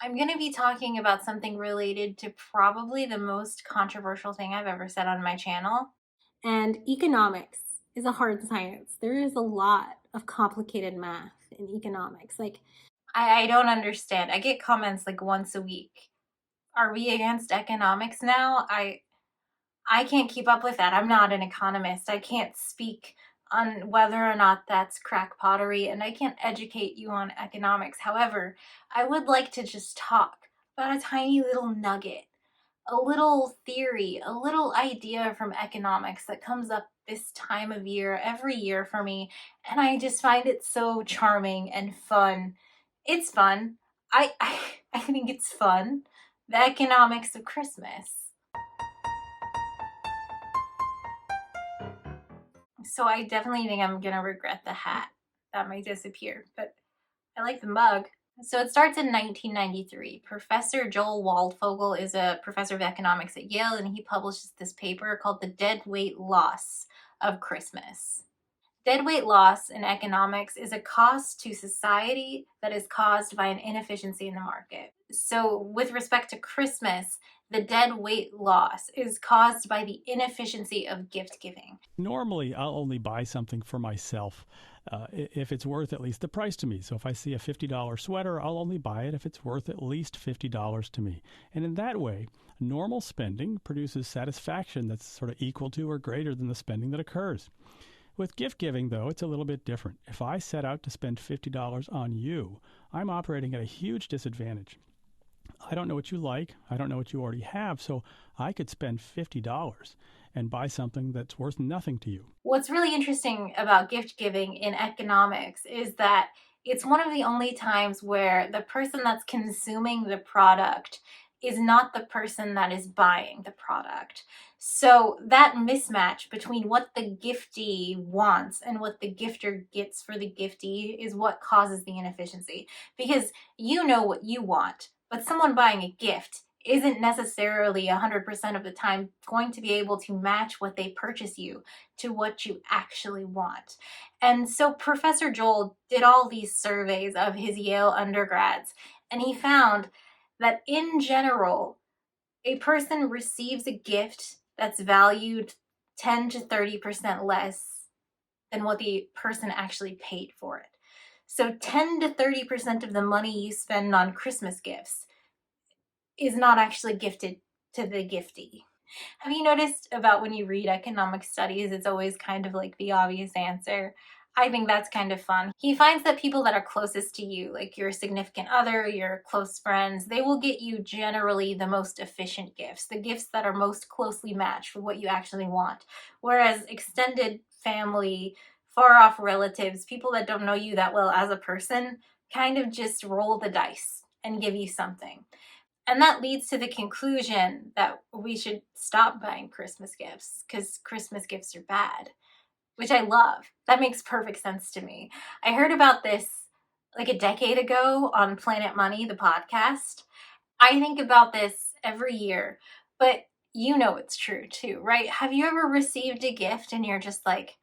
I'm going to be talking about something related to probably the most controversial thing I've ever said on my channel. And economics is a hard science. There is a lot of complicated math in economics. I don't understand. I get comments like once a week. Are we against economics now? I can't keep up with that. I'm not an economist. I can't speak on whether or not that's crack pottery, and I can't educate you on economics. However, I would like to just talk about a tiny little nugget, a little theory, a little idea from economics that comes up this time of year, every year for me, and I just find it so charming and fun. It's fun. I think it's fun. The economics of Christmas. So I definitely think I'm gonna regret the hat. That might disappear, but I like the mug. So it starts in 1993. Professor Joel Waldfogel is a professor of economics at Yale, and he publishes this paper called The Dead Weight Loss of Christmas. Deadweight loss in economics is a cost to society that is caused by an inefficiency in the market. So, with respect to Christmas, the dead weight loss is caused by the inefficiency of gift giving. Normally, I'll only buy something for myself if it's worth at least the price to me. So if I see a $50 sweater, I'll only buy it if it's worth at least $50 to me. And in that way, normal spending produces satisfaction that's sort of equal to or greater than the spending that occurs. With gift giving, though, it's a little bit different. If I set out to spend $50 on you, I'm operating at a huge disadvantage. I don't know what you like. I don't know what you already have. So I could spend $50 and buy something that's worth nothing to you. What's really interesting about gift giving in economics is that it's one of the only times where the person that's consuming the product is not the person that is buying the product. So that mismatch between what the giftee wants and what the gifter gets for the giftee is what causes the inefficiency. Because you know what you want, but someone buying a gift isn't necessarily 100% of the time going to be able to match what they purchase you to what you actually want. And so Professor Joel did all these surveys of his Yale undergrads, and he found that in general, a person receives a gift that's valued 10 to 30% less than what the person actually paid for it. So 10 to 30% of the money you spend on Christmas gifts is not actually gifted to the giftee. Have you noticed about when you read economic studies, it's always kind of like the obvious answer? I think that's kind of fun. He finds that people that are closest to you, like your significant other, your close friends, they will get you generally the most efficient gifts, the gifts that are most closely matched with what you actually want. Whereas extended family, far off relatives, people that don't know you that well as a person, kind of just roll the dice and give you something. And that leads to the conclusion that we should stop buying Christmas gifts because Christmas gifts are bad, which I love. That makes perfect sense to me. I heard about this like a decade ago on Planet Money, the podcast. I think about this every year, but you know it's true too, right? Have you ever received a gift and you're just like,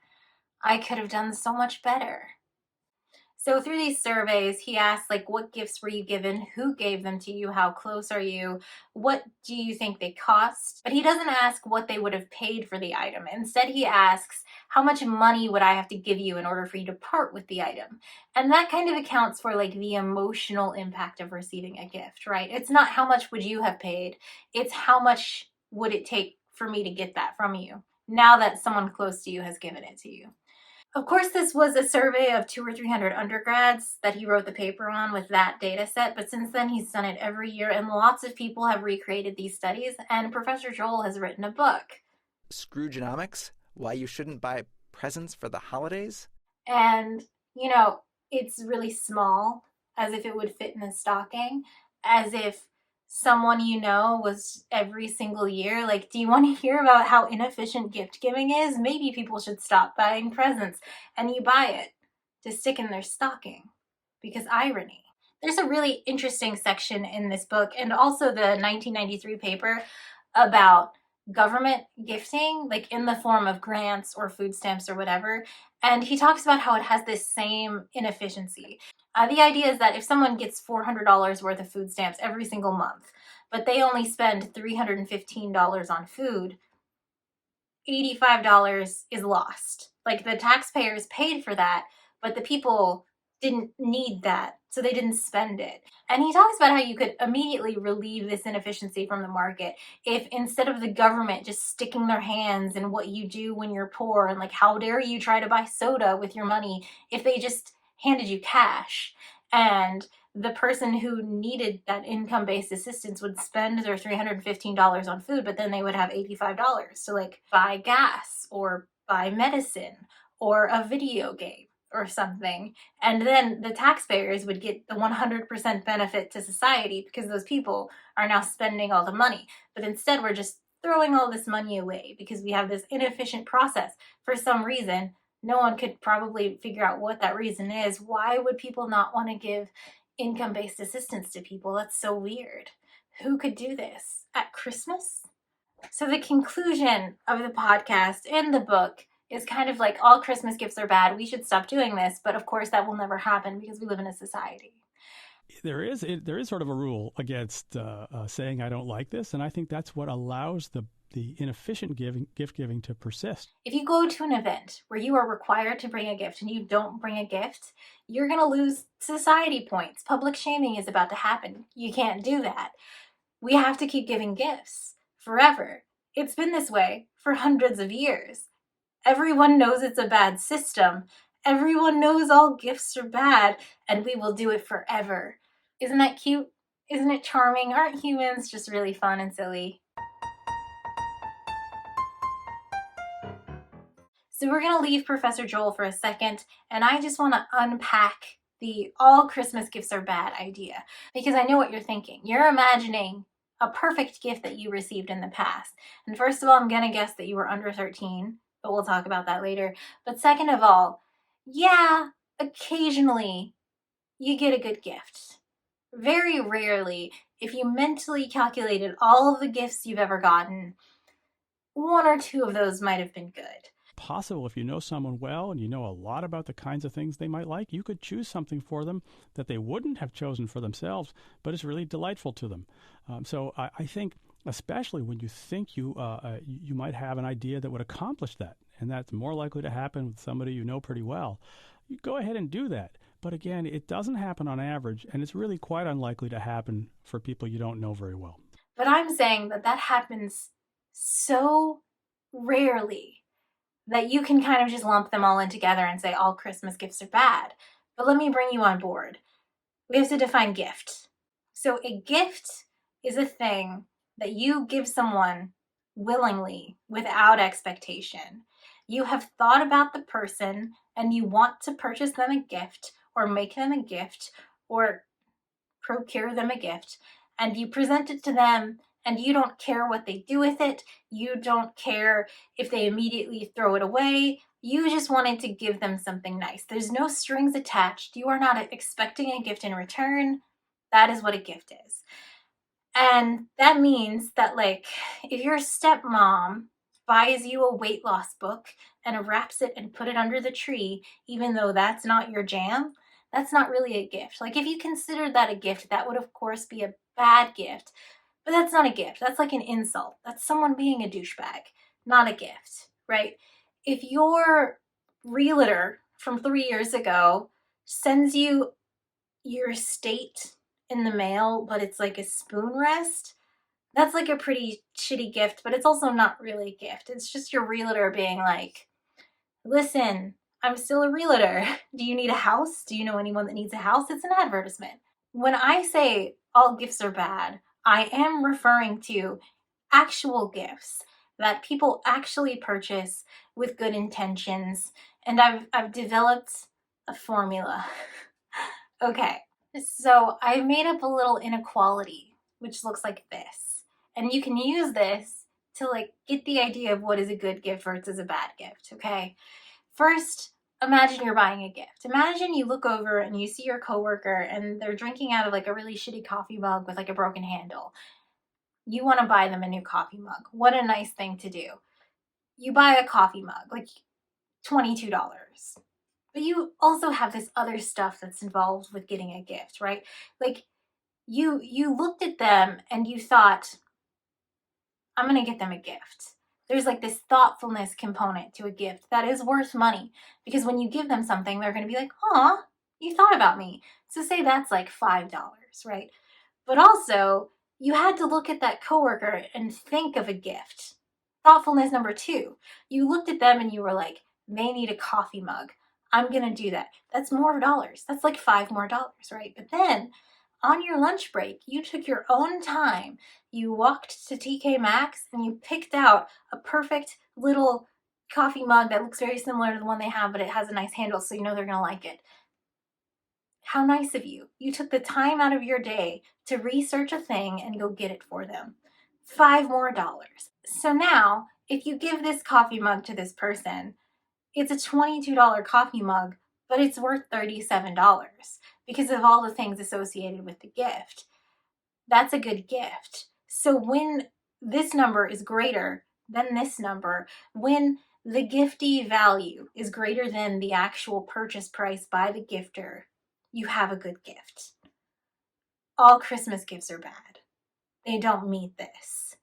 I could have done so much better? So through these surveys, he asks like, what gifts were you given? Who gave them to you? How close are you? What do you think they cost? But he doesn't ask what they would have paid for the item. Instead, he asks, how much money would I have to give you in order for you to part with the item? And that kind of accounts for like the emotional impact of receiving a gift, right? It's not how much would you have paid. It's how much would it take for me to get that from you now that someone close to you has given it to you. Of course, this was a survey of 200 or 300 undergrads that he wrote the paper on with that data set, but since then he's done it every year, and lots of people have recreated these studies, and Professor Joel has written a book. Scroogenomics? Why you shouldn't buy presents for the holidays? And, you know, it's really small, as if it would fit in a stocking, as if someone you know was every single year. Like, do you want to hear about how inefficient gift giving is? Maybe people should stop buying presents and you buy it to stick in their stocking because irony. There's a really interesting section in this book and also the 1993 paper about government gifting, like in the form of grants or food stamps or whatever. And he talks about how it has this same inefficiency. The idea is that if someone gets $400 worth of food stamps every single month, but they only spend $315 on food, $85 is lost. Like, the taxpayers paid for that, but the people didn't need that, so they didn't spend it. And he talks about how you could immediately relieve this inefficiency from the market if, instead of the government just sticking their hands in what you do when you're poor, and like, how dare you try to buy soda with your money, if they just handed you cash, and the person who needed that income-based assistance would spend their $315 on food, but then they would have $85 to like buy gas or buy medicine or a video game or something. And then the taxpayers would get the 100% benefit to society because those people are now spending all the money. But instead, we're just throwing all this money away because we have this inefficient process for some reason. No one could probably figure out what that reason is. Why would people not want to give income-based assistance to people? That's so weird. Who could do this at Christmas? So the conclusion of the podcast and the book is kind of like, all Christmas gifts are bad. We should stop doing this. But of course, that will never happen because we live in a society. There is sort of a rule against saying I don't like this, and I think that's what allows the inefficient gift giving to persist. If you go to an event where you are required to bring a gift and you don't bring a gift, you're going to lose society points. Public shaming is about to happen. You can't do that. We have to keep giving gifts forever. It's been this way for hundreds of years. Everyone knows it's a bad system. Everyone knows all gifts are bad, and we will do it forever. Isn't that cute? Isn't it charming? Aren't humans just really fun and silly? So we're going to leave Professor Joel for a second, and I just want to unpack the all Christmas gifts are bad idea, because I know what you're thinking. You're imagining a perfect gift that you received in the past. And first of all, I'm going to guess that you were under 13, but we'll talk about that later. But second of all, yeah, occasionally you get a good gift. Very rarely, if you mentally calculated all of the gifts you've ever gotten, one or two of those might have been good. Possible, if you know someone well and you know a lot about the kinds of things they might like, you could choose something for them that they wouldn't have chosen for themselves, but it's really delightful to them. So I think, especially when you think you might have an idea that would accomplish that, and that's more likely to happen with somebody you know pretty well, you go ahead and do that. But again, it doesn't happen on average, and it's really quite unlikely to happen for people you don't know very well. But I'm saying that happens so rarely that you can kind of just lump them all in together and say all Christmas gifts are bad. But let me bring you on board. We have to define gift. So a gift is a thing that you give someone willingly, without expectation. You have thought about the person and you want to purchase them a gift or make them a gift or procure them a gift, and you present it to them, and you don't care what they do with it. You don't care if they immediately throw it away. You just wanted to give them something nice. There's no strings attached. You are not expecting a gift in return. That is what a gift is. And that means that, like, if your stepmom buys you a weight loss book and wraps it and put it under the tree, even though that's not your jam, that's not really a gift. Like, if you considered that a gift, that would of course be a bad gift. But that's not a gift. That's like an insult. That's someone being a douchebag, not a gift, right? If your realtor from 3 years ago sends you your estate in the mail, but it's like a spoon rest, that's like a pretty shitty gift, but it's also not really a gift. It's just your realtor being like, listen, I'm still a realtor. Do you need a house? Do you know anyone that needs a house? It's an advertisement. When I say all gifts are bad, I am referring to actual gifts that people actually purchase with good intentions. And I've developed a formula. Okay, so I made up a little inequality, which looks like this. And you can use this to like get the idea of what is a good gift versus a bad gift, okay? First, imagine you're buying a gift. Imagine you look over and you see your coworker and they're drinking out of like a really shitty coffee mug with like a broken handle. You want to buy them a new coffee mug. What a nice thing to do. You buy a coffee mug, like $22. But you also have this other stuff that's involved with getting a gift, right? Like you looked at them and you thought, I'm going to get them a gift. There's like this thoughtfulness component to a gift that is worth money, because when you give them something, they're going to be like, "Aw, you thought about me." So say that's like $5, right? But also, you had to look at that coworker and think of a gift. Thoughtfulness number 2. You looked at them and you were like, they need a coffee mug. I'm going to do that. That's more dollars. That's like $5 more, right? But then on your lunch break, you took your own time. You walked to TK Maxx and you picked out a perfect little coffee mug that looks very similar to the one they have, but it has a nice handle, so you know they're going to like it. How nice of you. You took the time out of your day to research a thing and go get it for them. $5 more. So now, if you give this coffee mug to this person, it's a $22 coffee mug, but it's worth $37 because of all the things associated with the gift. That's a good gift. So when this number is greater than this number, when the giftee value is greater than the actual purchase price by the gifter, you have a good gift. All Christmas gifts are bad. They don't meet this.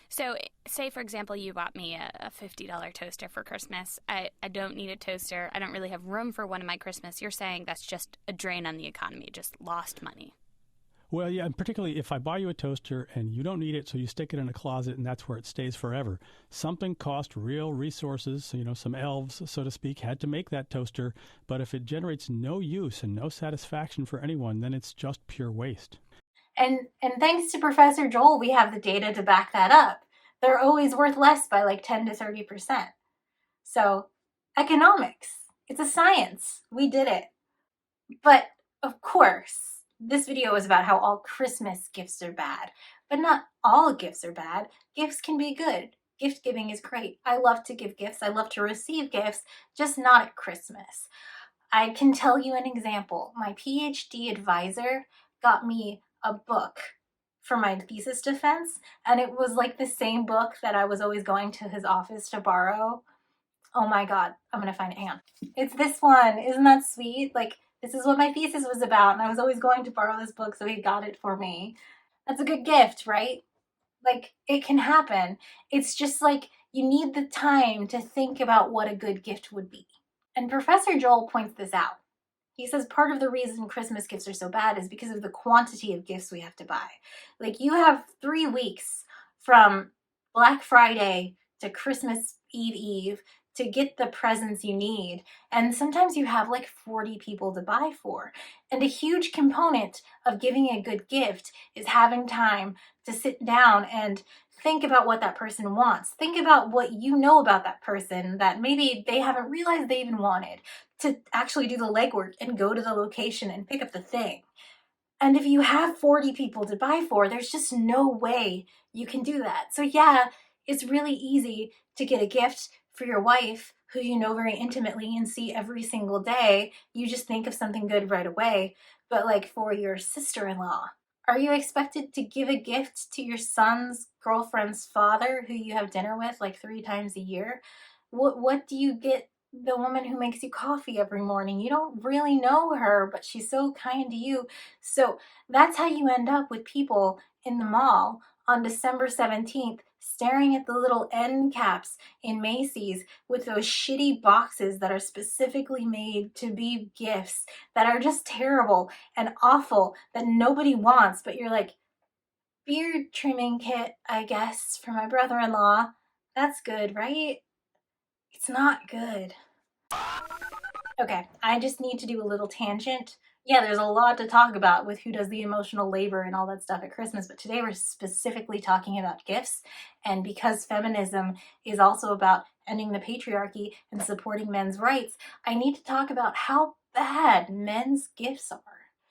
So, say, for example, you bought me a $50 toaster for Christmas. I don't need a toaster. I don't really have room for one in my Christmas. You're saying that's just a drain on the economy, just lost money. Well, yeah, and particularly if I buy you a toaster and you don't need it, so you stick it in a closet and that's where it stays forever. Something cost real resources, some elves, so to speak, had to make that toaster. But if it generates no use and no satisfaction for anyone, then it's just pure waste. And thanks to Professor Joel, we have the data to back that up. They're always worth less by like 10 to 30%. So, economics, it's a science. We did it. But of course, this video is about how all Christmas gifts are bad. But not all gifts are bad. Gifts can be good. Gift giving is great. I love to give gifts. I love to receive gifts, just not at Christmas. I can tell you an example. My PhD advisor got me a book for my thesis defense, and it was like the same book that I was always going to his office to borrow. Oh my God, I'm gonna find it. Hang on. It's this one. Isn't that sweet? Like, this is what my thesis was about, and I was always going to borrow this book, so he got it for me. That's a good gift, right? Like, it can happen. It's just like you need the time to think about what a good gift would be. And Professor Joel points this out. He says part of the reason Christmas gifts are so bad is because of the quantity of gifts we have to buy. Like, you have 3 weeks from Black Friday to Christmas Eve to get the presents you need. And sometimes you have like 40 people to buy for. And a huge component of giving a good gift is having time to sit down and think about what that person wants. Think about what you know about that person that maybe they haven't realized they even wanted, to actually do the legwork and go to the location and pick up the thing. And if you have 40 people to buy for, there's just no way you can do that. So yeah, it's really easy to get a gift for your wife who you know very intimately and see every single day. You just think of something good right away. But like for your sister-in-law, are you expected to give a gift to your son's girlfriend's father who you have dinner with like 3 times a year? What do you get the woman who makes you coffee every morning? You don't really know her, but she's so kind to you. So that's how you end up with people in the mall on December 17th staring at the little end caps in Macy's with those shitty boxes that are specifically made to be gifts that are just terrible and awful that nobody wants. But you're like, beard trimming kit, I guess, for my brother-in-law. That's good, right? It's not good. Okay, I just need to do a little tangent. Yeah, there's a lot to talk about with who does the emotional labor and all that stuff at Christmas, but today we're specifically talking about gifts. And because feminism is also about ending the patriarchy and supporting men's rights, I need to talk about how bad men's gifts are.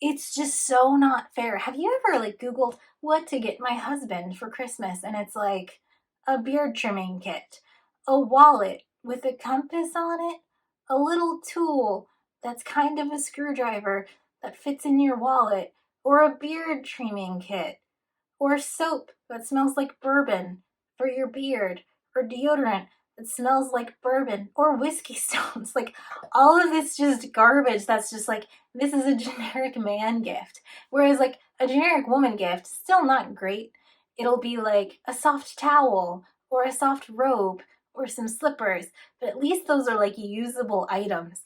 It's just so not fair. Have you ever Googled what to get my husband for Christmas? And it's like a beard trimming kit, a wallet with a compass on it, a little tool that's kind of a screwdriver that fits in your wallet, or a beard trimming kit, or soap that smells like bourbon for your beard, or deodorant that smells like bourbon or whiskey stones. Like, all of this just garbage that's just like, this is a generic man gift. Whereas, like, a generic woman gift, still not great. It'll be like a soft towel or a soft robe or some slippers, but at least those are like usable items.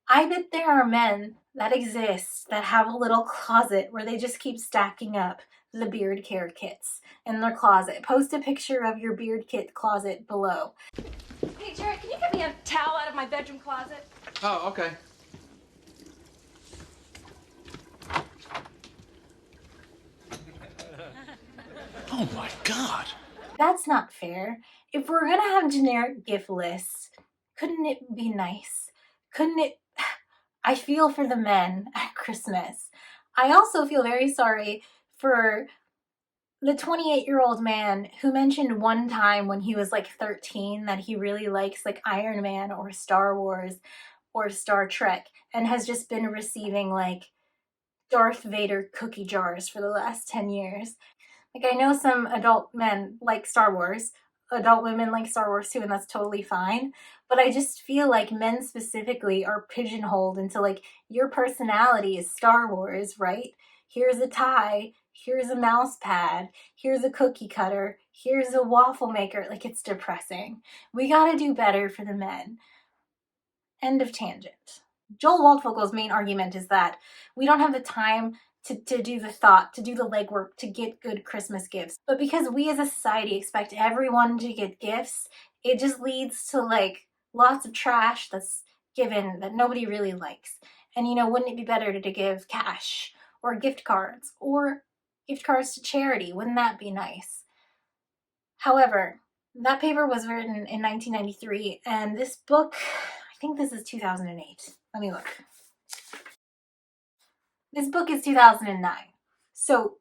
I bet there are men that exist that have a little closet where they just keep stacking up the beard care kits in their closet. Post a picture of your beard kit closet below. Hey, Jared, can you get me a towel out of my bedroom closet? Oh, okay. Oh my God. That's not fair. If we're gonna have generic gift lists, couldn't it be nice? Couldn't it? I feel for the men at Christmas. I also feel very sorry for the 28-year-old man who mentioned one time when he was like 13 that he really likes like Iron Man or Star Wars or Star Trek and has just been receiving like Darth Vader cookie jars for the last 10 years. Like, I know some adult men like Star Wars, adult women like Star Wars too, and that's totally fine. But I just feel like men specifically are pigeonholed into like, your personality is Star Wars, right? Here's a tie, here's a mouse pad, here's a cookie cutter, here's a waffle maker. Like, it's depressing. We gotta do better for the men. End of tangent. Joel Waldfogel's main argument is that we don't have the time to do the thought, to do the legwork, to get good Christmas gifts. But because we as a society expect everyone to get gifts, it just leads to like lots of trash that's given that nobody really likes. And wouldn't it be better to give cash or gift cards to charity? Wouldn't that be nice? However, that paper was written in 1993, and this book, I think this is 2008. Let me look. This book is 2009. So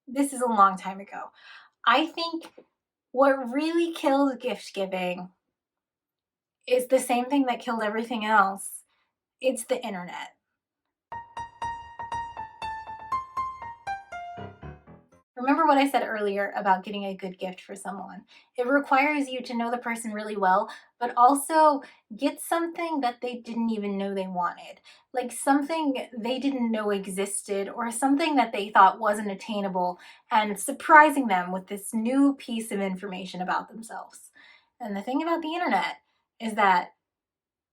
this is a long time ago. I think what really killed gift giving is the same thing that killed everything else. It's the internet. Remember what I said earlier about getting a good gift for someone. It requires you to know the person really well, but also get something that they didn't even know they wanted. Like something they didn't know existed or something that they thought wasn't attainable, and surprising them with this new piece of information about themselves. And the thing about the internet is that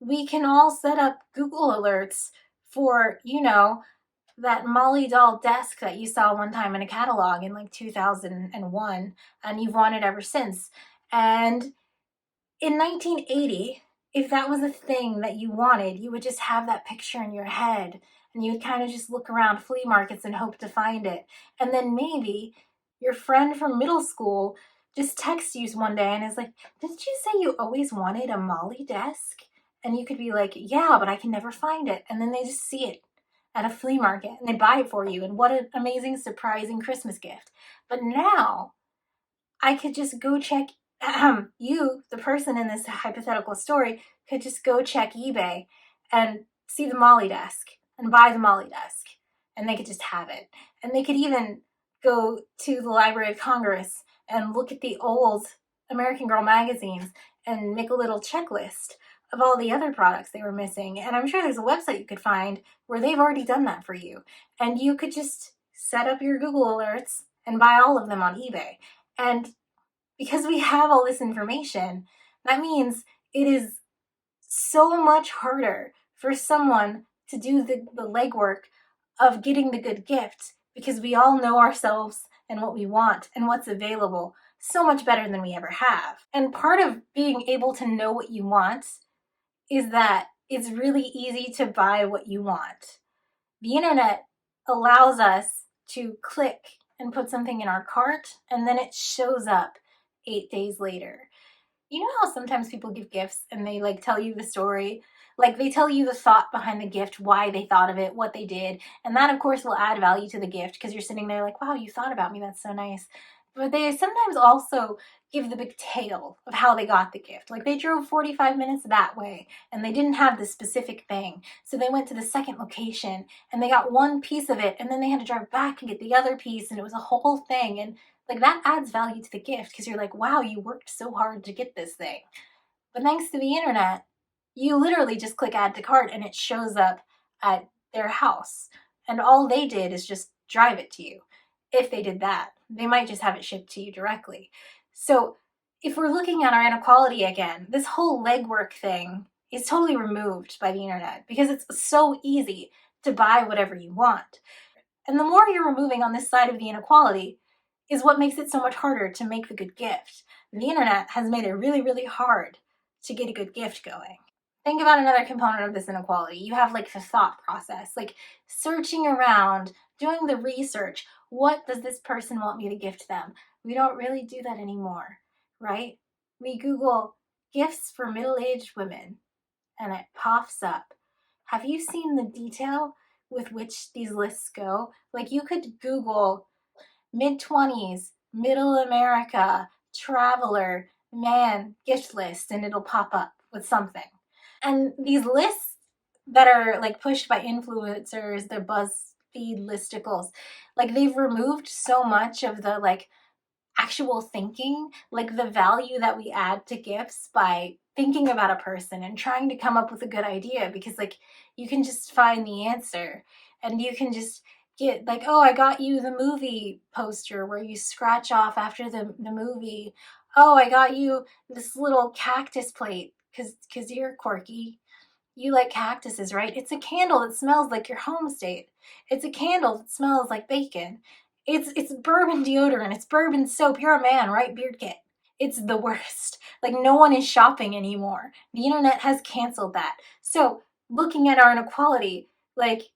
we can all set up Google alerts for, that Molly doll desk that you saw one time in a catalog in like 2001, and you've wanted ever since. And in 1980, if that was a thing that you wanted, you would just have that picture in your head, and you would kind of just look around flea markets and hope to find it. And then maybe your friend from middle school just texts you one day and is like, "Didn't you say you always wanted a Molly desk?" And you could be like, "Yeah, but I can never find it." And then they just see it at a flea market and they buy it for you, and what an amazing surprising Christmas gift. But now I could just go check, you, the person in this hypothetical story, could just go check eBay and see the Molly desk and buy the Molly desk, and they could just have it. And they could even go to the Library of Congress and look at the old American Girl magazines and make a little checklist of all the other products they were missing. And I'm sure there's a website you could find where they've already done that for you. And you could just set up your Google alerts and buy all of them on eBay. And because we have all this information, that means it is so much harder for someone to do the legwork of getting the good gift, because we all know ourselves and what we want and what's available so much better than we ever have. And part of being able to know what you want is that it's really easy to buy what you want. The internet allows us to click and put something in our cart, and then it shows up 8 days later. You know how sometimes people give gifts and they like tell you the story? Like they tell you the thought behind the gift, why they thought of it, what they did. And that of course will add value to the gift because you're sitting there like, wow, you thought about me. That's so nice. But they sometimes also give the big tale of how they got the gift. Like they drove 45 minutes that way and they didn't have the specific thing. So they went to the second location and they got one piece of it, and then they had to drive back and get the other piece, and it was a whole thing. And like that adds value to the gift because you're like, wow, you worked so hard to get this thing. But thanks to the internet, you literally just click add to cart and it shows up at their house. And all they did is just drive it to you. If they did that, they might just have it shipped to you directly. So if we're looking at our inequality again, this whole legwork thing is totally removed by the internet because it's so easy to buy whatever you want. And the more you're removing on this side of the inequality is what makes it so much harder to make the good gift. The internet has made it really, really hard to get a good gift going. Think about another component of this inequality. You have like the thought process, like searching around, doing the research. What does this person want me to gift them? We don't really do that anymore, right? We Google gifts for middle-aged women and it pops up. Have you seen the detail with which these lists go? Like you could Google mid-20s, middle America, traveler, man, gift list, and it'll pop up with something. And these lists that are like pushed by influencers, they're BuzzFeed listicles, like they've removed so much of the like actual thinking, like the value that we add to gifts by thinking about a person and trying to come up with a good idea, because like you can just find the answer and you can just get like, oh, I got you the movie poster where you scratch off after the movie. Oh, I got you this little cactus plate because you're quirky. You like cactuses, right? It's a candle that smells like your home state. It's a candle that smells like bacon. It's bourbon deodorant. It's bourbon soap. You're a man, right? Beard kit. It's the worst. Like no one is shopping anymore. The internet has canceled that. So looking at our inequality, like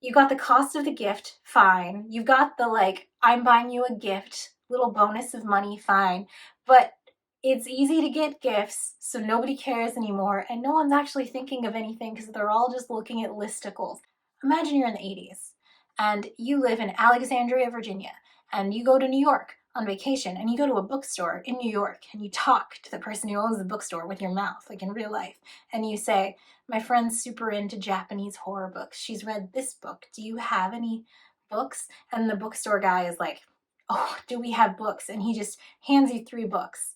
you got the cost of the gift, fine. You've got the like, I'm buying you a gift, little bonus of money, fine. But it's easy to get gifts, so nobody cares anymore, and no one's actually thinking of anything because they're all just looking at listicles. Imagine you're in the 80s, and you live in Alexandria, Virginia, and you go to New York on vacation, and you go to a bookstore in New York, and you talk to the person who owns the bookstore with your mouth, like in real life, and you say, my friend's super into Japanese horror books. She's read this book. Do you have any books? And the bookstore guy is like, oh, do we have books? And he just hands you 3 books.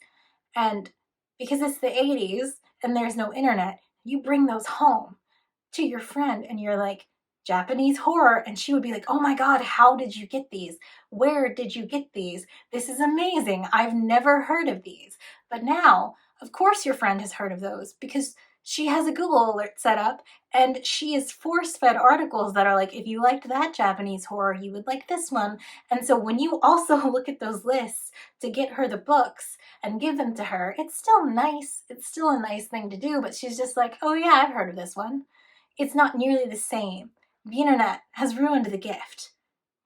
And because it's the 80s and there's no internet, you bring those home to your friend and you're like, Japanese horror. And she would be like, oh my God, how did you get these? Where did you get these? This is amazing. I've never heard of these. But now, of course, your friend has heard of those because she has a Google alert set up and she is force-fed articles that are like, if you liked that Japanese horror, you would like this one. And so when you also look at those lists to get her the books and give them to her, it's still nice. It's still a nice thing to do, but she's just like, oh yeah, I've heard of this one. It's not nearly the same. The internet has ruined the gift,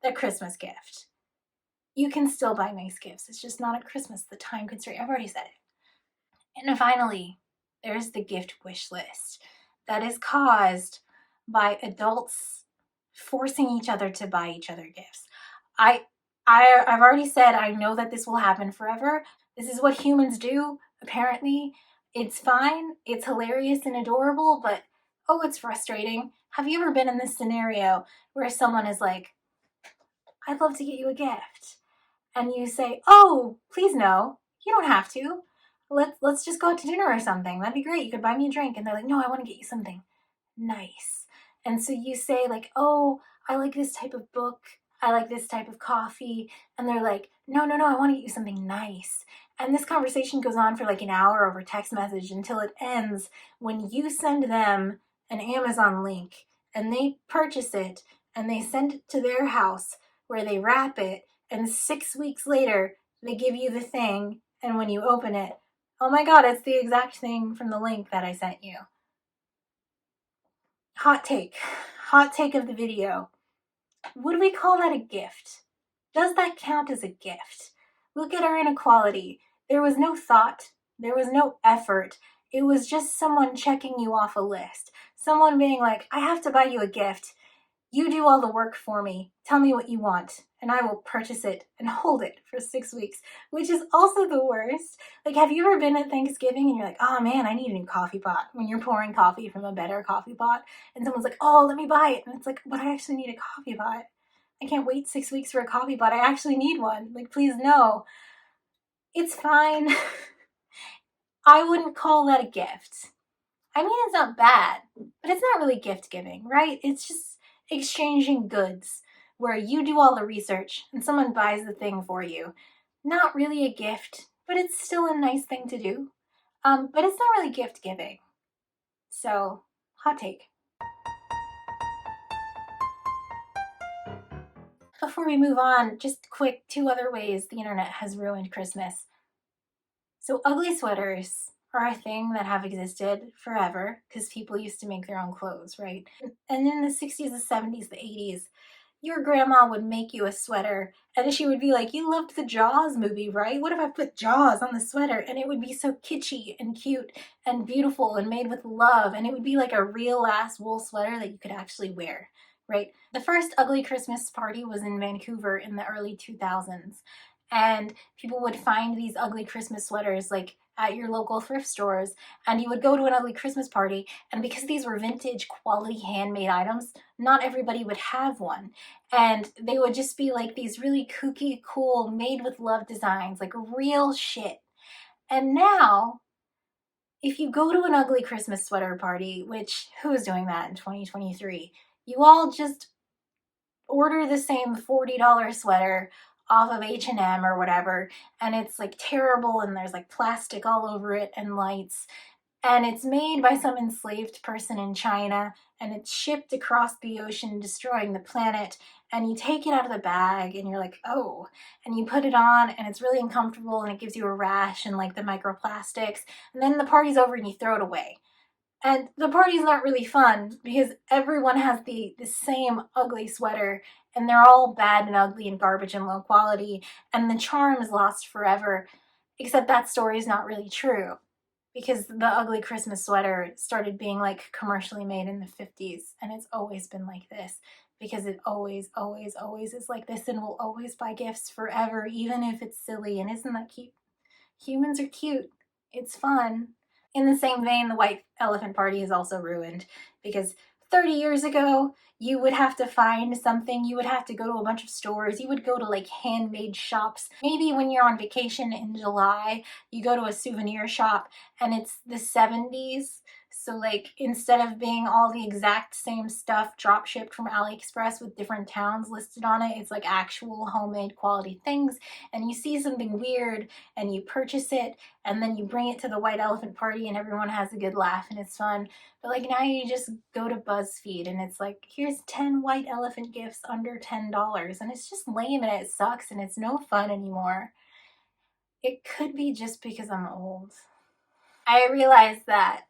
the Christmas gift. You can still buy nice gifts. It's just not at Christmas, the time constraint. I've already said it. And finally, there's the gift wish list that is caused by adults forcing each other to buy each other gifts. I've already said I know that this will happen forever. This is what humans do, apparently. It's fine, it's hilarious and adorable, but oh, it's frustrating. Have you ever been in this scenario where someone is like, I'd love to get you a gift. And you say, oh, please no, you don't have to. Let's just go out to dinner or something. That'd be great. You could buy me a drink. And they're like, no, I want to get you something nice. And so you say like, oh, I like this type of book. I like this type of coffee. And they're like, no, I want to get you something nice. And this conversation goes on for like an hour over text message until it ends when you send them an Amazon link and they purchase it and they send it to their house where they wrap it. And 6 weeks later, they give you the thing. And when you open it, oh my God, it's the exact thing from the link that I sent you. Hot take of the video. Would we call that a gift? Does that count as a gift? Look at our inequality. There was no thought. There was no effort. It was just someone checking you off a list. Someone being like, I have to buy you a gift. You do all the work for me. Tell me what you want, and I will purchase it and hold it for 6 weeks, which is also the worst. Like, have you ever been at Thanksgiving and you're like, oh man, I need a new coffee pot when you're pouring coffee from a better coffee pot, and someone's like, oh, let me buy it. And it's like, but I actually need a coffee pot. I can't wait 6 weeks for a coffee pot. I actually need one. Like, please no. It's fine. I wouldn't call that a gift. I mean, it's not bad, but it's not really gift giving, right? It's just exchanging goods where you do all the research and someone buys the thing for you. Not really a gift, but it's still a nice thing to do. But it's not really gift giving. So, hot take. Before we move on, just quick, 2 other ways the internet has ruined Christmas. So, ugly sweaters are a thing that have existed forever because people used to make their own clothes, right? And in the 60s, the 70s, the 80s, your grandma would make you a sweater and she would be like, "You loved the Jaws movie, right? What if I put Jaws on the sweater?" And it would be so kitschy and cute and beautiful and made with love. And it would be like a real ass wool sweater that you could actually wear, right? The first ugly Christmas party was in Vancouver in the early 2000s. And people would find these ugly Christmas sweaters like at your local thrift stores, and you would go to an ugly Christmas party, and because these were vintage quality handmade items, not everybody would have one. And they would just be like these really kooky, cool, made with love designs, like real shit. And now, if you go to an ugly Christmas sweater party, which who's doing that in 2023? You all just order the same $40 sweater off of H&M or whatever, and it's like terrible and there's like plastic all over it and lights, and it's made by some enslaved person in China, and it's shipped across the ocean destroying the planet, and you take it out of the bag and you're like, oh, and you put it on and it's really uncomfortable and it gives you a rash and like the microplastics, and then the party's over and you throw it away. And the party's not really fun because everyone has the same ugly sweater and they're all bad and ugly and garbage and low quality, and the charm is lost forever. Except that story is not really true because the ugly Christmas sweater started being like commercially made in the 50s, and it's always been like this because it always, always, always is like this and will always buy gifts forever, even if it's silly. And isn't that cute? Humans are cute. It's fun. In the same vein, the white elephant party is also ruined because 30 years ago, you would have to find something. You would have to go to a bunch of stores. You would go to like handmade shops. Maybe when you're on vacation in July, you go to a souvenir shop and it's the 70s. So like instead of being all the exact same stuff drop shipped from AliExpress with different towns listed on it, it's like actual homemade quality things. And you see something weird and you purchase it and then you bring it to the white elephant party and everyone has a good laugh and it's fun. But like now you just go to BuzzFeed and it's like, here's 10 white elephant gifts under $10, and it's just lame and it sucks and it's no fun anymore. It could be just because I'm old. I realized that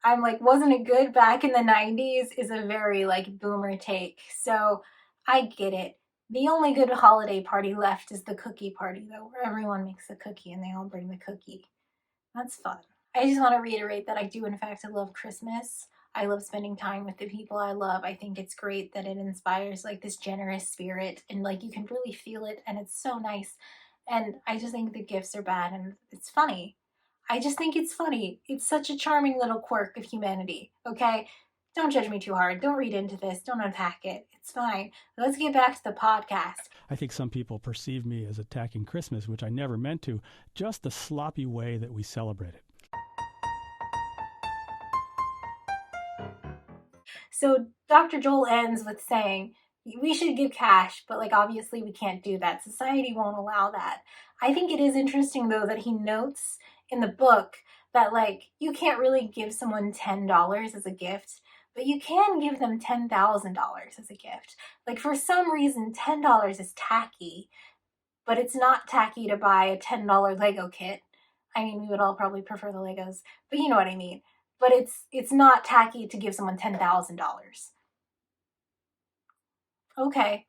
I'm like, wasn't it good back in the 90s is a very like boomer take. So I get it. The only good holiday party left is the cookie party though, where everyone makes a cookie and they all bring the cookie. That's fun. I just want to reiterate that I do in fact love Christmas. I love spending time with the people I love. I think it's great that it inspires like this generous spirit and like you can really feel it and it's so nice. And I just think the gifts are bad and it's funny. I just think it's funny. It's such a charming little quirk of humanity, okay? Don't judge me too hard. Don't read into this. Don't unpack it. It's fine. Let's get back to the podcast. I think some people perceive me as attacking Christmas, which I never meant to, just the sloppy way that we celebrate it. So Dr. Joel ends with saying, we should give cash, but like obviously we can't do that. Society won't allow that. I think it is interesting though that he notes in the book that like you can't really give someone $10 as a gift, but you can give them $10,000 as a gift. Like for some reason $10 is tacky, but it's not tacky to buy a $10 Lego kit. I mean, we would all probably prefer the Legos, but you know what I mean. But it's not tacky to give someone $10,000. Okay.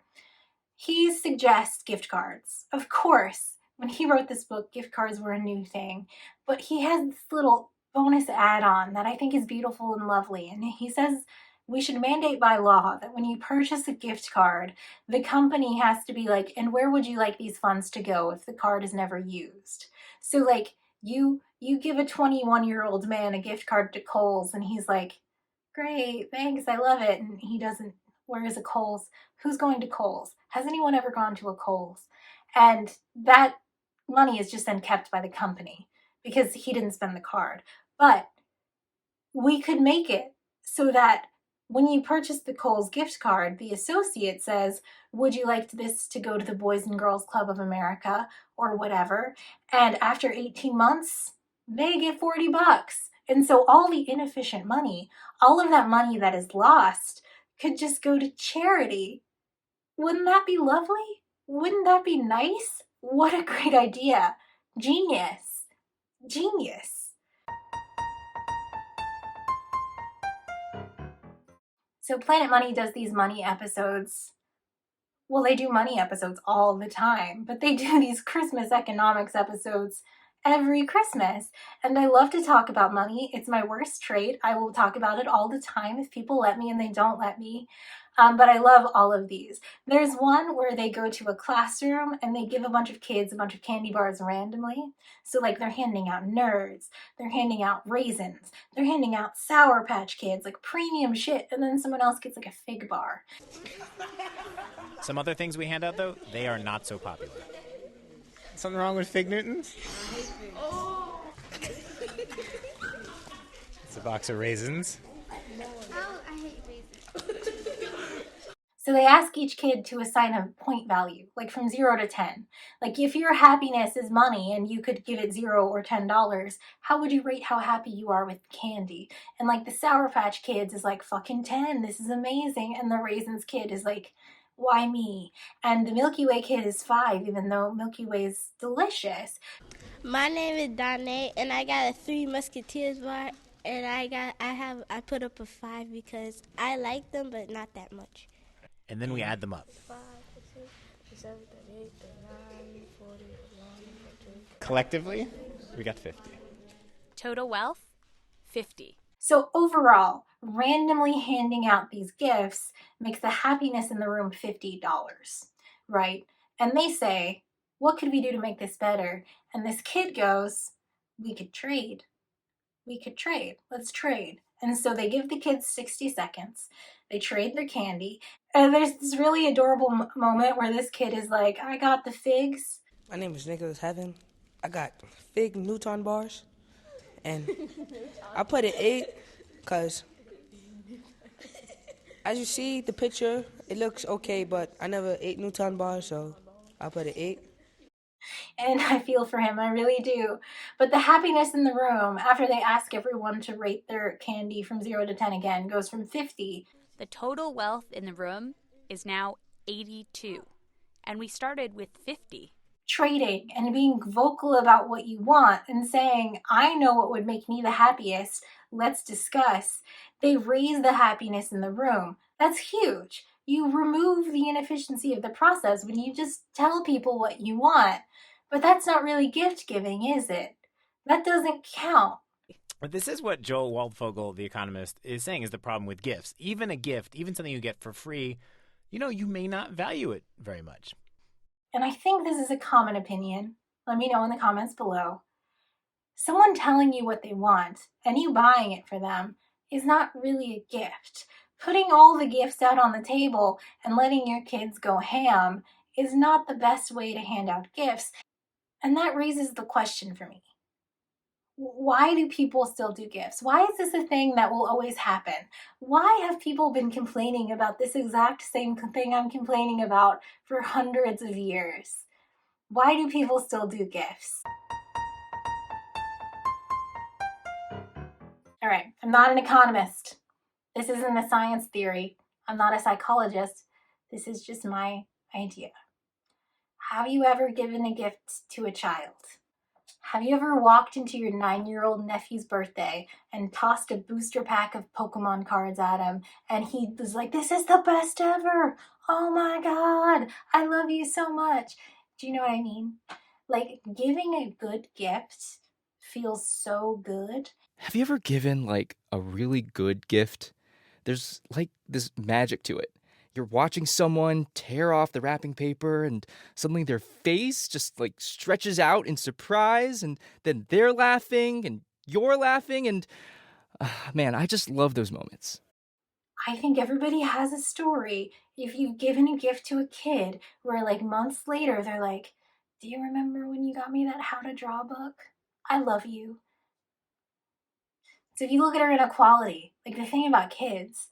He suggests gift cards. Of course, when he wrote this book, gift cards were a new thing. But he has this little bonus add-on that I think is beautiful and lovely. And he says we should mandate by law that when you purchase a gift card, the company has to be like, and where would you like these funds to go if the card is never used? So like you give a 21-year-old man a gift card to Kohl's and he's like, great, thanks, I love it. And he doesn't, where is a Kohl's? Who's going to Kohl's? Has anyone ever gone to a Kohl's? And that money is just then kept by the company because he didn't spend the card. But we could make it so that when you purchase the Kohl's gift card, the associate says, would you like this to go to the Boys and Girls Club of America or whatever? And after 18 months, they get $40. And so all the inefficient money, all of that money that is lost, could just go to charity. Wouldn't that be lovely? Wouldn't that be nice? What a great idea. Genius. Genius. So Planet Money does these money episodes. Well, they do money episodes all the time, but they do these Christmas economics episodes every Christmas. And I love to talk about money. It's my worst trait. I will talk about it all the time if people let me, and they don't let me. But I love all of these. There's one where they go to a classroom and they give a bunch of kids a bunch of candy bars randomly. So like they're handing out Nerds, they're handing out raisins, they're handing out Sour Patch Kids, like premium shit, and then someone else gets like a fig bar. Some other things we hand out, though, they are not so popular. Something wrong with Fig Newtons? It's a box of raisins. So they ask each kid to assign a point value, like from 0 to 10. Like if your happiness is money and you could give it $0 or $10, how would you rate how happy you are with candy? And like the Sour Patch Kids is like fucking 10, this is amazing. And the Raisins kid is like, why me? And the Milky Way kid is 5, even though Milky Way is delicious. My name is Danae, and I got a Three Musketeers bar, and I put up a 5 because I like them, but not that much. And then we add them up. 5, 6, 7, 8, 9, 40, 41, Collectively, we got 50. Total wealth, 50. So overall, randomly handing out these gifts makes the happiness in the room $50, right? And they say, what could we do to make this better? And this kid goes, we could trade. We could trade. Let's trade. And so they give the kids 60 seconds. They trade their candy. And there's this really adorable moment where this kid is like, I got the figs. My name is Nicholas Heaven. I got Fig Newton bars. And I put it 8 because, as you see the picture, it looks okay, but I never ate Newton bars, so I put it 8. And I feel for him, I really do. But the happiness in the room, after they ask everyone to rate their candy from 0 to 10 again, goes from 50. The total wealth in the room is now 82. And we started with 50. Trading and being vocal about what you want and saying, I know what would make me the happiest. Let's discuss. They raise the happiness in the room. That's huge. You remove the inefficiency of the process when you just tell people what you want. But that's not really gift giving, is it? That doesn't count. But this is what Joel Waldfogel, the economist, is saying is the problem with gifts. Even a gift, even something you get for free, you may not value it very much. And I think this is a common opinion. Let me know in the comments below. Someone telling you what they want and you buying it for them is not really a gift. Putting all the gifts out on the table and letting your kids go ham is not the best way to hand out gifts. And that raises the question for me. Why do people still do gifts? Why is this a thing that will always happen? Why have people been complaining about this exact same thing I'm complaining about for hundreds of years? Why do people still do gifts? All right, I'm not an economist. This isn't a science theory. I'm not a psychologist. This is just my idea. Have you ever given a gift to a child? Have you ever walked into your 9-year-old nephew's birthday and tossed a booster pack of Pokemon cards at him and he was like, this is the best ever. Oh my God, I love you so much. Do you know what I mean? Like, giving a good gift feels so good. Have you ever given like a really good gift? There's like this magic to it. You're watching someone tear off the wrapping paper and suddenly their face just like stretches out in surprise and then they're laughing and you're laughing and man, I just love those moments. I think everybody has a story. If you've given a gift to a kid where like months later they're like, do you remember when you got me that how to draw book? I love you. So if you look at our inequality, like the thing about kids,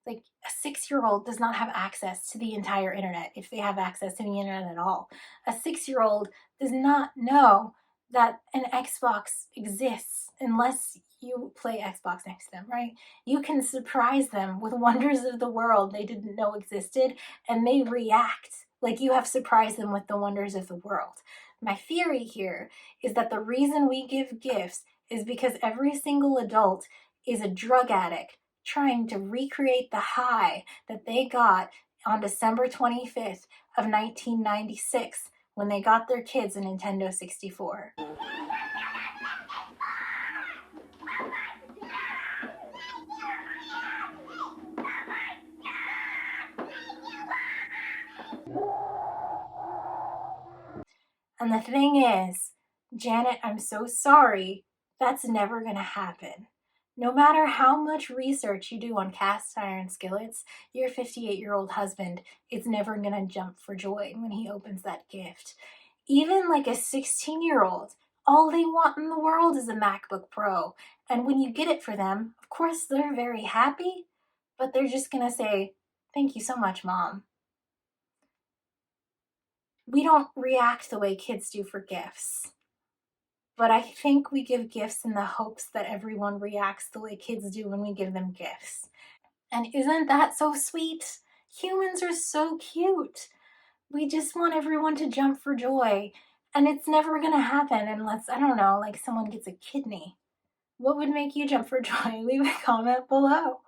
like a 6-year-old does not have access to the entire internet if they have access to the internet at all. A 6-year-old does not know that an Xbox exists unless you play Xbox next to them, right? You can surprise them with wonders of the world they didn't know existed, and they react like you have surprised them with the wonders of the world. My theory here is that the reason we give gifts is because every single adult is a drug addict trying to recreate the high that they got on December 25th of 1996 when they got their kids a Nintendo 64. And the thing is, Janet, I'm so sorry, that's never going to happen. No matter how much research you do on cast iron skillets, your 58-year-old husband is never going to jump for joy when he opens that gift. Even like a 16-year-old, all they want in the world is a MacBook Pro. And when you get it for them, of course they're very happy, but they're just going to say, "Thank you so much, Mom." We don't react the way kids do for gifts. But I think we give gifts in the hopes that everyone reacts the way kids do when we give them gifts. And isn't that so sweet? Humans are so cute. We just want everyone to jump for joy. And it's never going to happen unless, I don't know, like someone gets a kidney. What would make you jump for joy? Leave a comment below.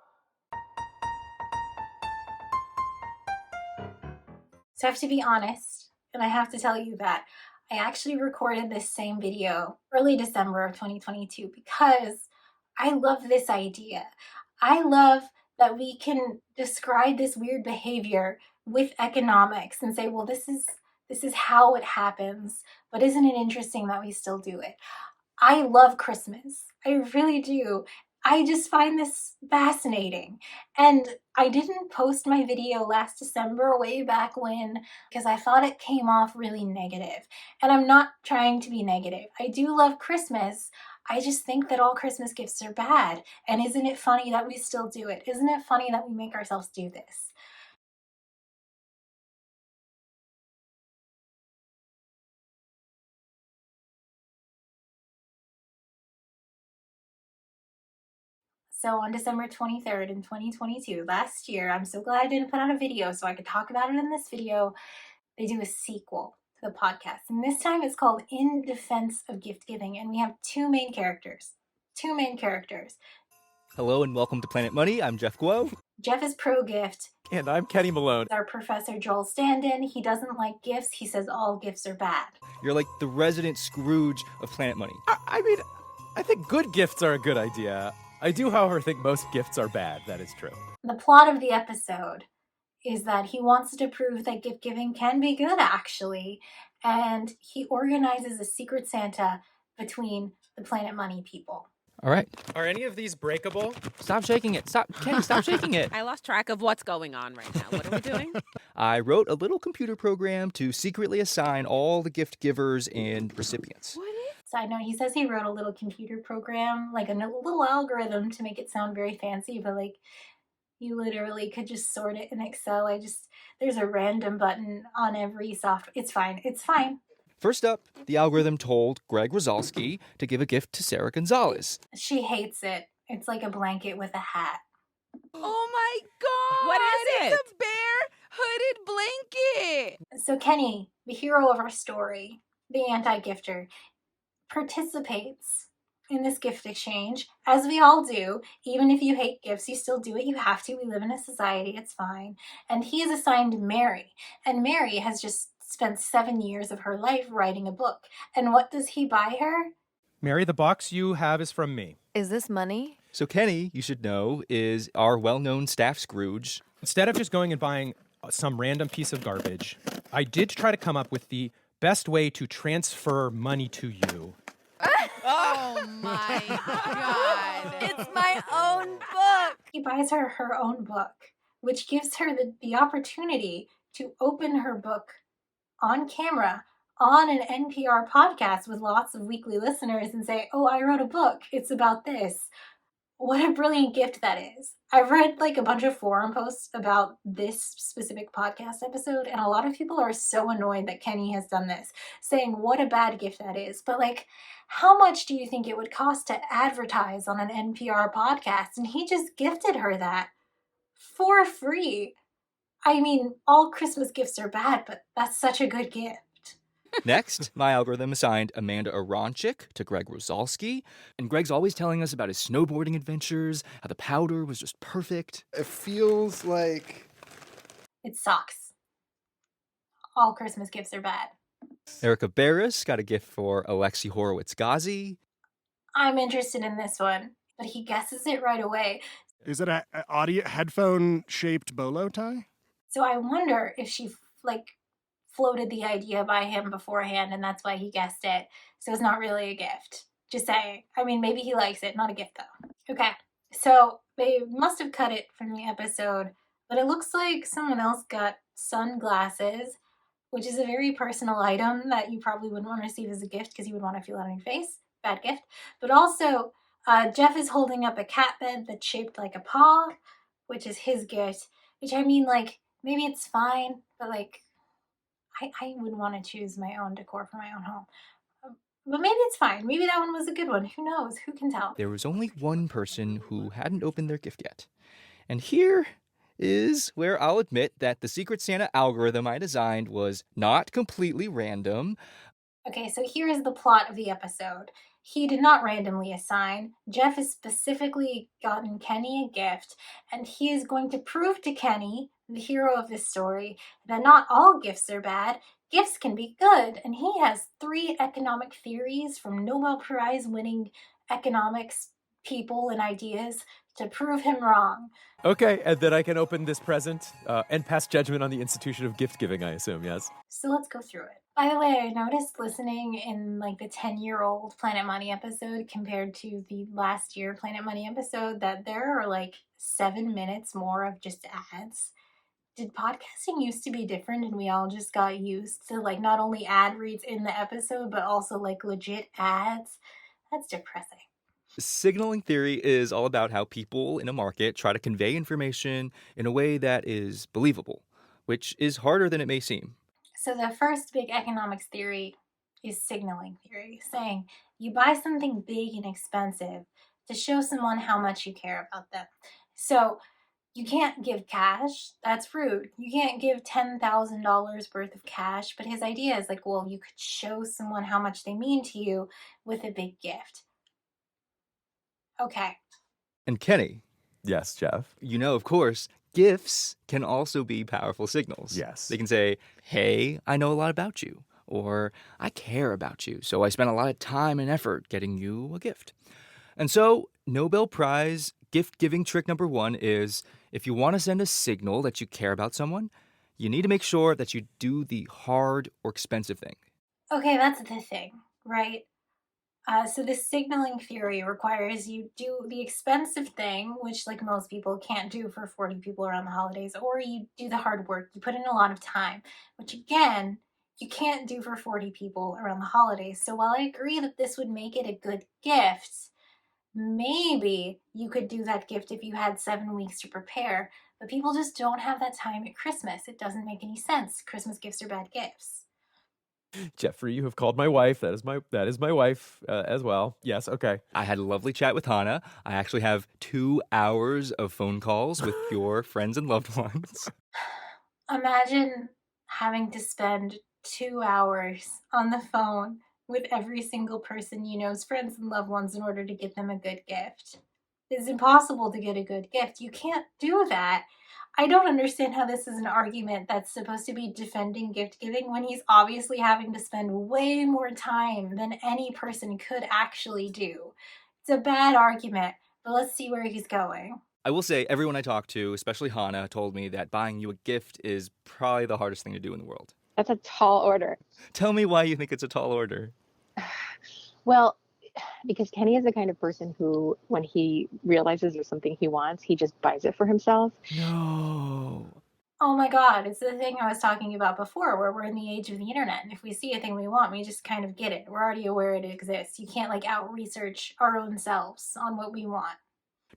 So I have to be honest, and I have to tell you that I actually recorded this same video early December of 2022 because I love this idea. I love that we can describe this weird behavior with economics and say, well, this is how it happens, but isn't it interesting that we still do it? I love Christmas. I really do. I just find this fascinating. And I didn't post my video last December, way back when, because I thought it came off really negative. And I'm not trying to be negative. I do love Christmas. I just think that all Christmas gifts are bad. And isn't it funny that we still do it? Isn't it funny that we make ourselves do this? So on December 23rd in 2022, last year, I'm so glad I didn't put out a video so I could talk about it in this video. They do a sequel to the podcast. And this time it's called In Defense of Gift Giving. And we have two main characters. Hello and welcome to Planet Money. I'm Jeff Guo. Jeff is pro-gift. And I'm Kenny Malone. Our Professor Joel Standen. He doesn't like gifts. He says all gifts are bad. You're like the resident Scrooge of Planet Money. I mean, I think good gifts are a good idea. I do, however, think most gifts are bad. That is true. The plot of the episode is that he wants to prove that gift giving can be good, actually. And he organizes a secret Santa between the Planet Money people. All right. Are any of these breakable? Stop shaking it. Kenny, stop shaking it. I lost track of what's going on right now. What are we doing? I wrote a little computer program to secretly assign all the gift givers and recipients. What is? Side note, he says he wrote a little computer program, like a little algorithm to make it sound very fancy, but like you literally could just sort it in Excel. There's a random button on every software. It's fine. First up, the algorithm told Greg Rosalsky to give a gift to Sarah Gonzalez. She hates it. It's like a blanket with a hat. Oh my God! What is it? It's a bear hooded blanket! So Kenny, the hero of our story, the anti-gifter, participates in this gift exchange, as we all do. Even if you hate gifts, you still do it. You have to. We live in a society. It's fine. And he is assigned Mary. And Mary has just spent 7 years of her life writing a book. And what does he buy her? Mary, the box you have is from me. Is this money? So Kenny, you should know, is our well-known staff Scrooge. Instead of just going and buying some random piece of garbage, I did try to come up with the best way to transfer money to you. Oh my God. It's my own book. He buys her her own book, which gives her the opportunity to open her book on camera on an NPR podcast with lots of weekly listeners and say, oh, I wrote a book. It's about this. What a brilliant gift that is. I've read like a bunch of forum posts about this specific podcast episode, and a lot of people are so annoyed that Kenny has done this, saying what a bad gift that is. But like, how much do you think it would cost to advertise on an NPR podcast? And he just gifted her that for free. I mean, all Christmas gifts are bad, but that's such a good gift. Next, my algorithm assigned Amanda Aronchik to Greg Rosalski. And Greg's always telling us about his snowboarding adventures, how the powder was just perfect. It feels like... It sucks. All Christmas gifts are bad. Erica Barris got a gift for Alexi Horowitz-Ghazi. I'm interested in this one, but he guesses it right away. Is it a audio headphone-shaped bolo tie? So I wonder if she, floated the idea by him beforehand, and that's why he guessed it. So it's not really a gift. Just saying. I mean, maybe he likes it. Not a gift, though. Okay. So they must have cut it from the episode, but it looks like someone else got sunglasses, which is a very personal item that you probably wouldn't want to receive as a gift because you would want to feel it on your face. Bad gift. But also, Jeff is holding up a cat bed that's shaped like a paw, which is his gift. Which, I mean, maybe it's fine, but, I wouldn't want to choose my own decor for my own home. But maybe it's fine. Maybe that one was a good one. Who knows? Who can tell? There was only one person who hadn't opened their gift yet. And here is where I'll admit that the Secret Santa algorithm I designed was not completely random. Okay, so here is the plot of the episode. He did not randomly assign. Jeff has specifically gotten Kenny a gift, and he is going to prove to Kenny, the hero of this story, that not all gifts are bad. Gifts can be good, and he has 3 economic theories from Nobel Prize winning economics people and ideas to prove him wrong. Okay, and then I can open this present and pass judgment on the institution of gift giving, I assume, yes? So let's go through it. By the way, I noticed listening in the 10-year-old Planet Money episode compared to the last year Planet Money episode that there are 7 minutes more of just ads. Did podcasting used to be different and we all just got used to not only ad reads in the episode but also legit ads? That's depressing. Signaling theory is all about how people in a market try to convey information in a way that is believable, which is harder than it may seem. So the first big economics theory is signaling theory, saying you buy something big and expensive to show someone how much you care about them. So you can't give cash. That's rude. You can't give $10,000 worth of cash. But his idea is you could show someone how much they mean to you with a big gift. Okay. And Kenny. Yes, Jeff. Of course, gifts can also be powerful signals. Yes. They can say, hey, I know a lot about you. Or I care about you, so I spent a lot of time and effort getting you a gift. And so, Nobel Prize gift-giving trick number 1 is, if you want to send a signal that you care about someone, you need to make sure that you do the hard or expensive thing. Okay, that's the thing, right? So the signaling theory requires you do the expensive thing, which most people can't do for 40 people around the holidays, or you do the hard work. You put in a lot of time, which again, you can't do for 40 people around the holidays. So while I agree that this would make it a good gift, maybe you could do that gift if you had 7 weeks to prepare, but people just don't have that time at Christmas. It doesn't make any sense. Christmas gifts are bad gifts. Jeffrey, you have called my wife. That is my wife as well. Yes, okay. I had a lovely chat with Hannah. I actually have 2 hours of phone calls with your friends and loved ones. Imagine having to spend 2 hours on the phone with every single person you know's friends and loved ones in order to get them a good gift. It's impossible to get a good gift. You can't do that. I don't understand how this is an argument that's supposed to be defending gift giving when he's obviously having to spend way more time than any person could actually do. It's a bad argument, but let's see where he's going. I will say, everyone I talked to, especially Hannah, told me that buying you a gift is probably the hardest thing to do in the world. That's a tall order. Tell me why you think it's a tall order. Well, because Kenny is the kind of person who, when he realizes there's something he wants, he just buys it for himself. No. Oh my God, it's the thing I was talking about before, where we're in the age of the internet. And if we see a thing we want, we just kind of get it. We're already aware it exists. You can't like out research our own selves on what we want.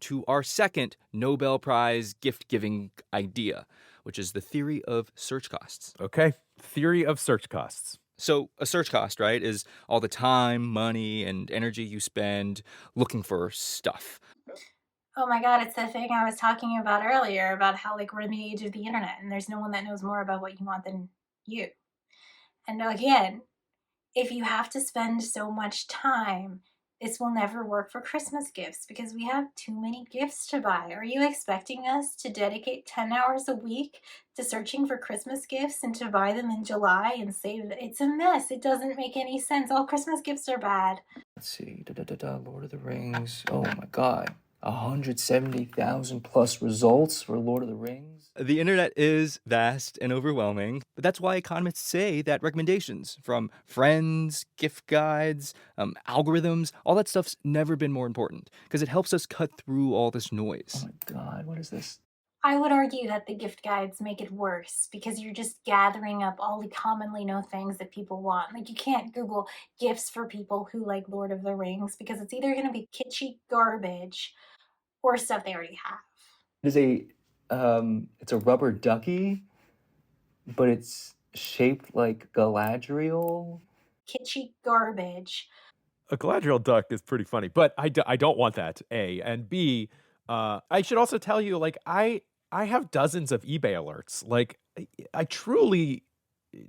To our second Nobel Prize gift-giving idea, which is the theory of search costs. Okay, theory of search costs. So a search cost, right, is all the time, money, and energy you spend looking for stuff. Oh my God, it's the thing I was talking about earlier about how like we're in the age of the internet and there's no one that knows more about what you want than you. And again, if you have to spend so much time, this will never work for Christmas gifts because we have too many gifts to buy. Are you expecting us to dedicate 10 hours a week to searching for Christmas gifts and to buy them in July and save it? It's a mess. It doesn't make any sense. All Christmas gifts are bad. Let's see, Lord of the Rings. Oh my God. 170,000 plus results for Lord of the Rings. The internet is vast and overwhelming, but that's why economists say that recommendations from friends, gift guides, algorithms, all that stuff's never been more important because it helps us cut through all this noise. Oh my God, what is this? I would argue that the gift guides make it worse because you're just gathering up all the commonly known things that people want. Like, you can't Google gifts for people who like Lord of the Rings because it's either going to be kitschy garbage or stuff they already have. It is it's a rubber ducky, but it's shaped like Galadriel. Kitschy garbage. A Galadriel duck is pretty funny, but I don't want that, A. And B, I should also tell you, like, I have dozens of eBay alerts. Like, I truly,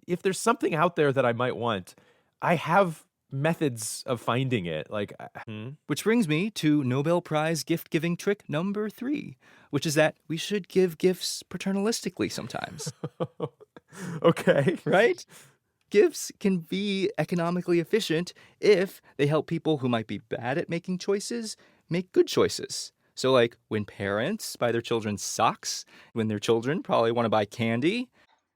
if there's something out there that I might want, I have methods of finding it. Like, Which brings me to Nobel Prize gift-giving trick number 3, which is that we should give gifts paternalistically sometimes. Okay. Right? Gifts can be economically efficient if they help people who might be bad at making choices make good choices. So like when parents buy their children socks, when their children probably want to buy candy.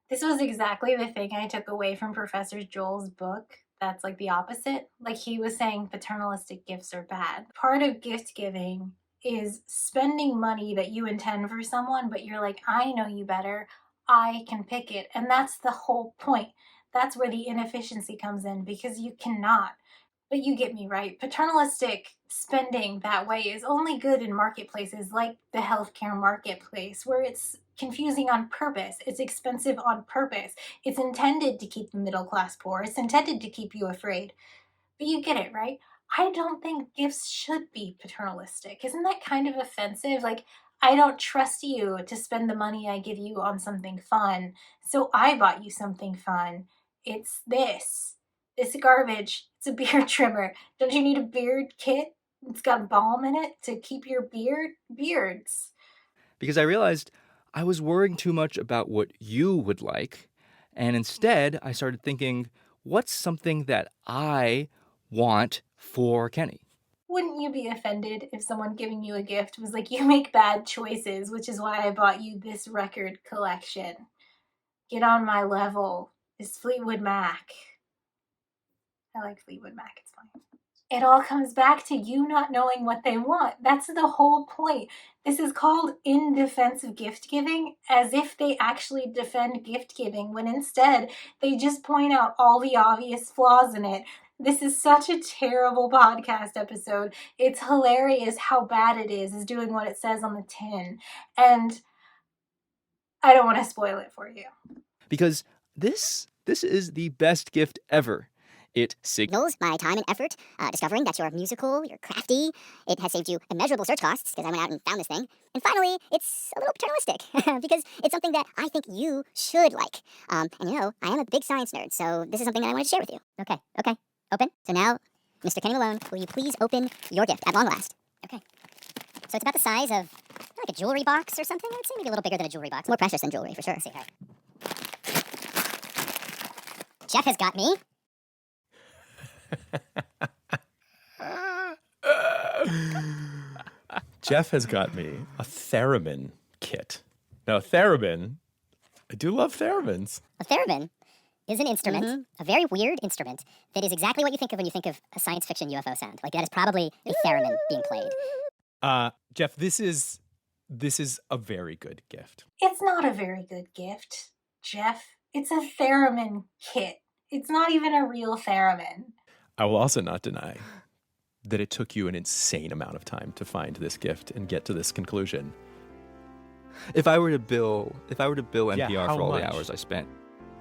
This was exactly the thing I took away from Professor Joel's book. That's like the opposite. Like, he was saying paternalistic gifts are bad. Part of gift giving is spending money that you intend for someone, but you're like, I know you better. I can pick it. And that's the whole point. That's where the inefficiency comes in because you cannot. But you get me right. Paternalistic spending that way is only good in marketplaces like the healthcare marketplace, where it's confusing on purpose. It's expensive on purpose. It's intended to keep the middle class poor. It's intended to keep you afraid. But you get it, right? I don't think gifts should be paternalistic. Isn't that kind of offensive? Like, I don't trust you to spend the money I give you on something fun, so I bought you something fun. It's this. It's garbage. It's a beard trimmer. Don't you need a beard kit? It's got balm in it to keep your beards. Because I realized I was worrying too much about what you would like, and instead I started thinking, what's something that I want for Kenny? Wouldn't you be offended if someone giving you a gift was like, you make bad choices, which is why I bought you this record collection? Get on my level. It's Fleetwood Mac. I like Fleetwood Mac, it's fine. It all comes back to you not knowing what they want. That's the whole point. This is called in defense of gift giving, as if they actually defend gift giving, when instead they just point out all the obvious flaws in it. This is such a terrible podcast episode. It's hilarious how bad it is doing what it says on the tin. And I don't want to spoil it for you. Because this is the best gift ever. It signals my time and effort discovering that you're musical, you're crafty. It has saved you immeasurable search costs because I went out and found this thing. And finally, it's a little paternalistic because it's something that I think you should like. And you know, I am a big science nerd, so this is something that I wanted to share with you. Okay, open. So now, Mr. Kenny Malone, will you please open your gift at long last? Okay. So it's about the size of like a jewelry box or something. I would say maybe a little bigger than a jewelry box. More precious than jewelry, for sure. Let's see here. Jeff has got me. Jeff has got me a theremin kit. Now, theremin, I do love theremins. A theremin is an instrument, a very weird instrument, that is exactly what you think of when you think of a science fiction UFO sound. Like, that is probably a theremin being played. Jeff, this is This is a very good gift. It's not a very good gift, Jeff. It's a theremin kit. It's not even a real theremin. I will also not deny that it took you an insane amount of time to find this gift and get to this conclusion. If I were to bill NPR how for all much? the hours I spent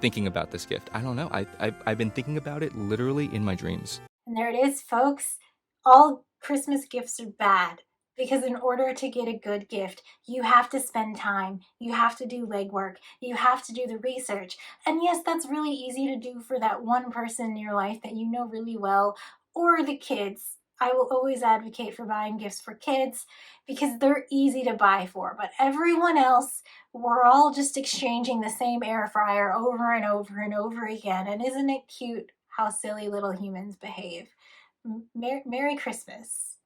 thinking about this gift, I don't know. I've been thinking about it literally in my dreams. And there it is, folks. All Christmas gifts are bad. Because in order to get a good gift, you have to spend time, you have to do legwork, you have to do the research. And yes, that's really easy to do for that one person in your life that you know really well, or the kids. I will always advocate for buying gifts for kids because they're easy to buy for. But everyone else, we're all just exchanging the same air fryer over and over and over again. And isn't it cute how silly little humans behave? Merry Christmas.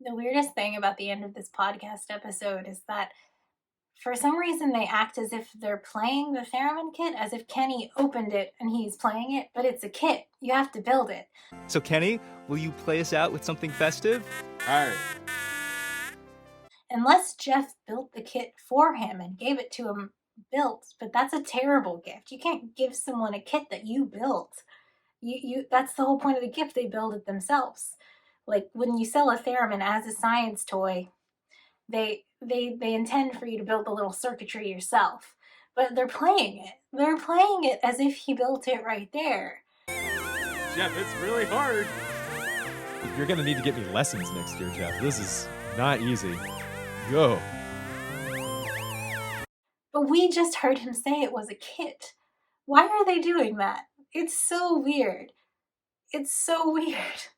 The weirdest thing about the end of this podcast episode is that for some reason they act as if they're playing the theremin kit, as if Kenny opened it and he's playing it, but it's a kit. You have to build it. So Kenny, will you play us out with something festive? All right. Unless Jeff built the kit for him and gave it to him built, but that's a terrible gift. You can't give someone a kit that you built. You that's the whole point of the gift. They build it themselves. Like when you sell a theremin as a science toy, they intend for you to build the little circuitry yourself. But they're playing it. They're playing it as if he built it right there. Jeff, it's really hard. You're going to need to get me lessons next year, Jeff. This is not easy. Go. But we just heard him say it was a kit. Why are they doing that? It's so weird. It's so weird.